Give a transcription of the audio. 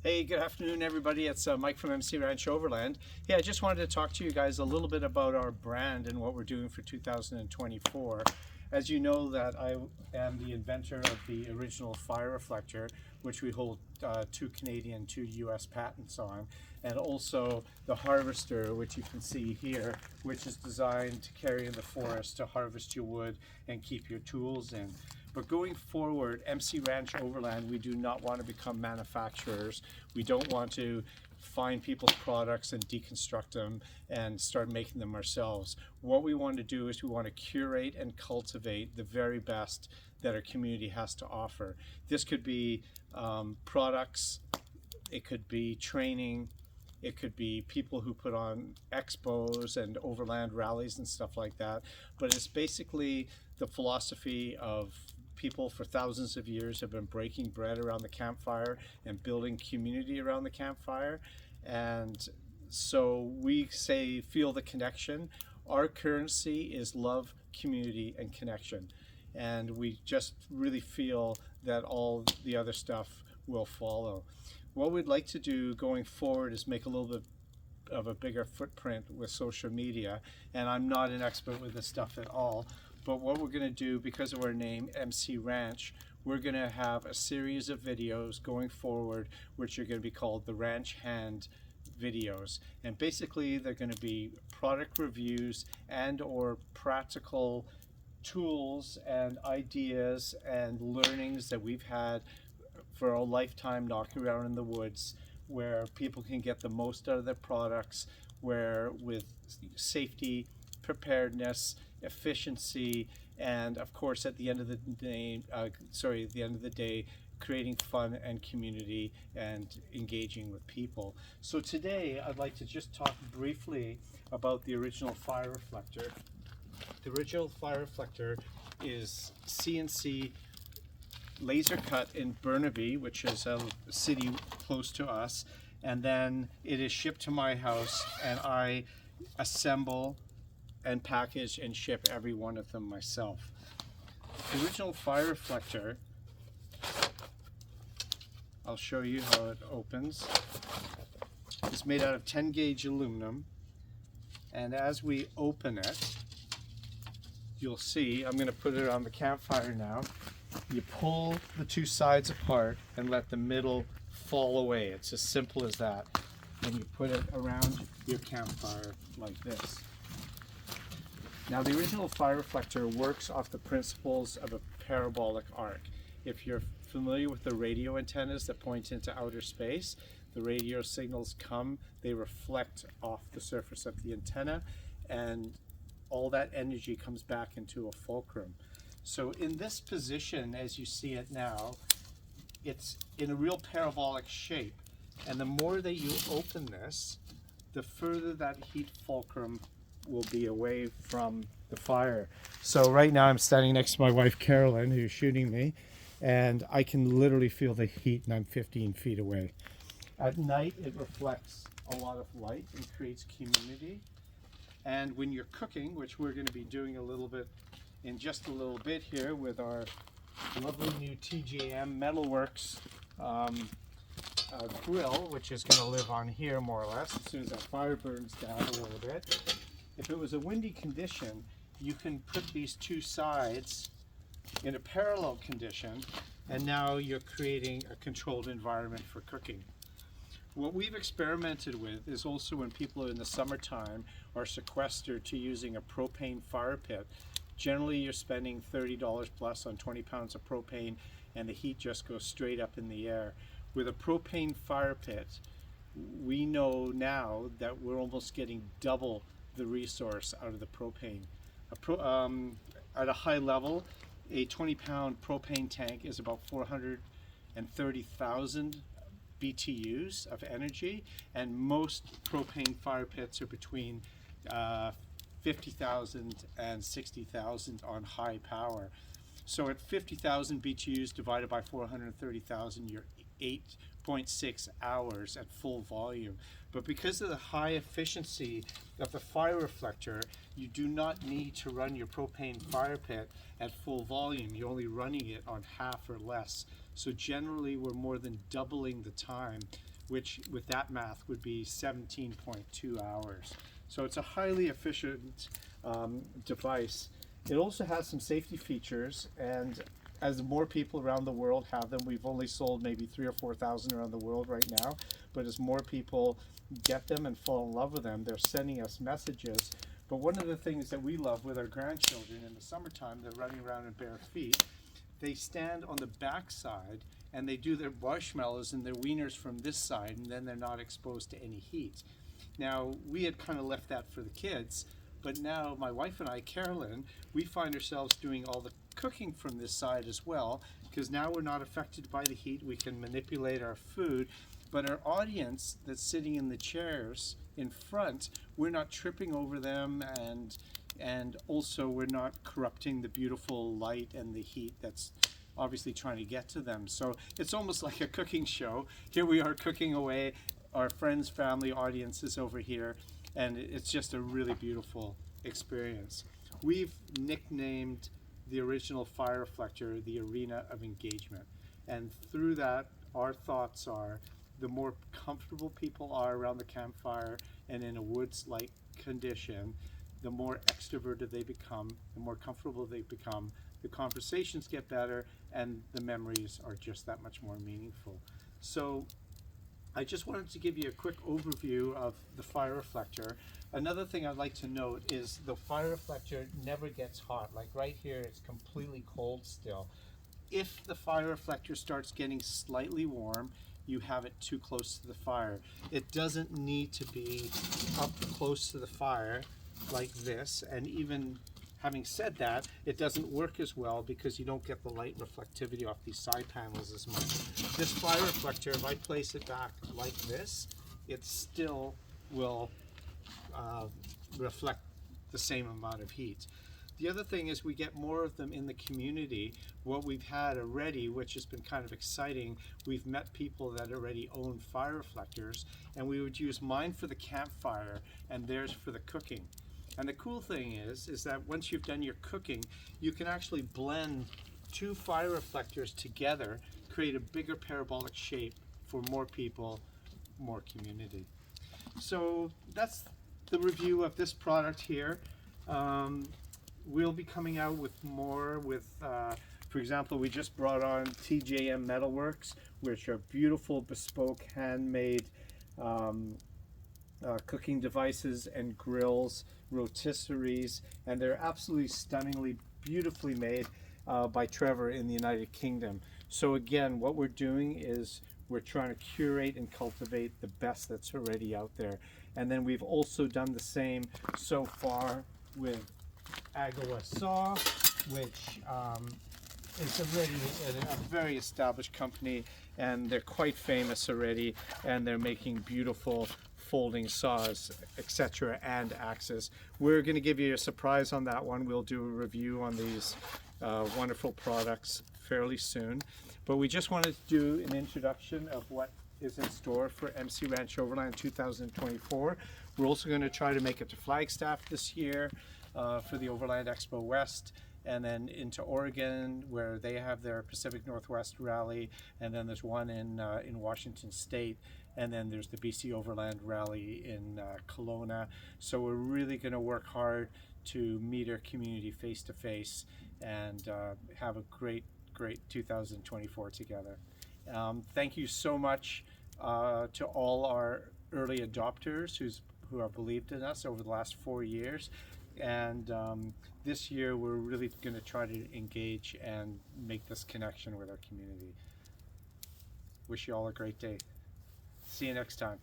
Hey, good afternoon, everybody. It's Mike from MC Ranch Overland. Yeah, I just wanted to talk to you guys a little bit about our brand and what we're doing for 2024. As you know, that I am the inventor of the original fire reflector, which we hold 2 Canadian, 2 US patents on, and also the harvester, which you can see here, which is designed to carry in the forest to harvest your wood and keep your tools in. But going forward, MC Ranch Overland, we do not want to become manufacturers. We don't want to find people's products and deconstruct them and start making them ourselves. What we want to do is we want to curate and cultivate the very best that our community has to offer. This could be products, it could be training, it could be people who put on expos and overland rallies and stuff like that. But it's basically the philosophy of people for thousands of years have been breaking bread around the campfire and building community around the campfire. And so we say, feel the connection. Our currency is love, community, and connection. And we just really feel that all the other stuff will follow. What we'd like to do going forward is make a little bit of a bigger footprint with social media, and I'm not an expert with this stuff at all, but what we're going to do, because of our name MC Ranch, we're going to have a series of videos going forward which are going to be called the Ranch Hand videos, and basically they're going to be product reviews and or practical tools and ideas and learnings that we've had for a lifetime knocking around in the woods, where people can get the most out of their products, where with safety, preparedness, efficiency, and of course at the end of the day, creating fun and community and engaging with people. So today I'd like to just talk briefly about the original fire reflector. The original fire reflector is CNC laser cut in Burnaby, which is a city close to us, and then it is shipped to my house, and I assemble and package and ship every one of them myself. The original fire reflector, I'll show you how it opens. It's made out of 10 gauge aluminum, and as we open it, you'll see, I'm going to put it on the campfire now. You pull the two sides apart and let the middle fall away. It's as simple as that. And you put it around your campfire like this. Now, the original fire reflector works off the principles of a parabolic arc. If you're familiar with the radio antennas that point into outer space, the radio signals come, they reflect off the surface of the antenna, and all that energy comes back into a fulcrum. So in this position, as you see it now, it's in a real parabolic shape. And the more that you open this, the further that heat fulcrum will be away from the fire. So right now I'm standing next to my wife, Carolyn, who's shooting me, and I can literally feel the heat, and I'm 15 feet away. At night, it reflects a lot of light and creates community. And when you're cooking, which we're going to be doing a little bit in just a little bit here with our lovely new TJM Metalworks grill, which is going to live on here more or less as soon as that fire burns down a little bit. If it was a windy condition, you can put these two sides in a parallel condition, and now you're creating a controlled environment for cooking. What we've experimented with is also when people in the summertime are sequestered to using a propane fire pit. Generally, you're spending $30 plus on 20 pounds of propane, and the heat just goes straight up in the air. With a propane fire pit, we know now that we're almost getting double the resource out of the propane. At a high level, a 20-pound propane tank is about 430,000 BTUs of energy, and most propane fire pits are between 50,000 and 60,000 on high power. So at 50,000 BTUs divided by 430,000, you're 8.6 hours at full volume. But because of the high efficiency of the fire reflector, you do not need to run your propane fire pit at full volume. You're only running it on half or less. So generally, we're more than doubling the time which with that math would be 17.2 hours. So it's a highly efficient device. It also has some safety features, and as more people around the world have them, we've only sold maybe 3,000 or 4,000 around the world right now, but as more people get them and fall in love with them, they're sending us messages. But one of the things that we love with our grandchildren in the summertime, they're running around in bare feet, they stand on the back side and they do their marshmallows and their wieners from this side, and then they're not exposed to any heat. Now, we had kind of left that for the kids, but now my wife and I, Carolyn, we find ourselves doing all the cooking from this side as well, because now we're not affected by the heat. We can manipulate our food, but our audience that's sitting in the chairs in front, we're not tripping over them, and also we're not corrupting the beautiful light and the heat that's obviously trying to get to them. So it's almost like a cooking show. Here we are cooking away, our friends, family, audiences over here, and it's just a really beautiful experience. We've nicknamed the original fire reflector the arena of engagement, and through that our thoughts are the more comfortable people are around the campfire and in a woods-like condition, the more extroverted they become, the more comfortable they become, the conversations get better, and the memories are just that much more meaningful. So I just wanted to give you a quick overview of the fire reflector. Another thing I'd like to note is the fire reflector never gets hot. Like right here, it's completely cold still. If the fire reflector starts getting slightly warm, you have it too close to the fire. It doesn't need to be up close to the fire like this, and even having said that, it doesn't work as well because you don't get the light reflectivity off these side panels as much. This fire reflector, if I place it back like this, it still will reflect the same amount of heat. The other thing is we get more of them in the community. What we've had already, which has been kind of exciting, we've met people that already own fire reflectors, and we would use mine for the campfire and theirs for the cooking. And the cool thing is that once you've done your cooking, you can actually blend two fire reflectors together, create a bigger parabolic shape for more people, more community. So that's the review of this product here. We'll be coming out with more with, for example, we just brought on TJM Metalworks, which are beautiful, bespoke, handmade cooking devices and grills, rotisseries, and they're absolutely stunningly, beautifully made by Trevor in the United Kingdom. So again, what we're doing is we're trying to curate and cultivate the best that's already out there. And then we've also done the same so far with Agawa Saw, which is already a very established company, and they're quite famous already, and they're making beautiful folding saws, etc., and axes. We're going to give you a surprise on that one. We'll do a review on these wonderful products fairly soon. But we just wanted to do an introduction of what is in store for MC Ranch Overland 2024. We're also going to try to make it to Flagstaff this year for the Overland Expo West, and then into Oregon where they have their Pacific Northwest Rally, and then there's one in Washington State, and then there's the BC Overland Rally in Kelowna. So we're really going to work hard to meet our community face to face and have a great 2024 together. Thank you so much to all our early adopters who have believed in us over the last 4 years. And this year we're really going to try to engage and make this connection with our community. Wish you all a great day. See you next time.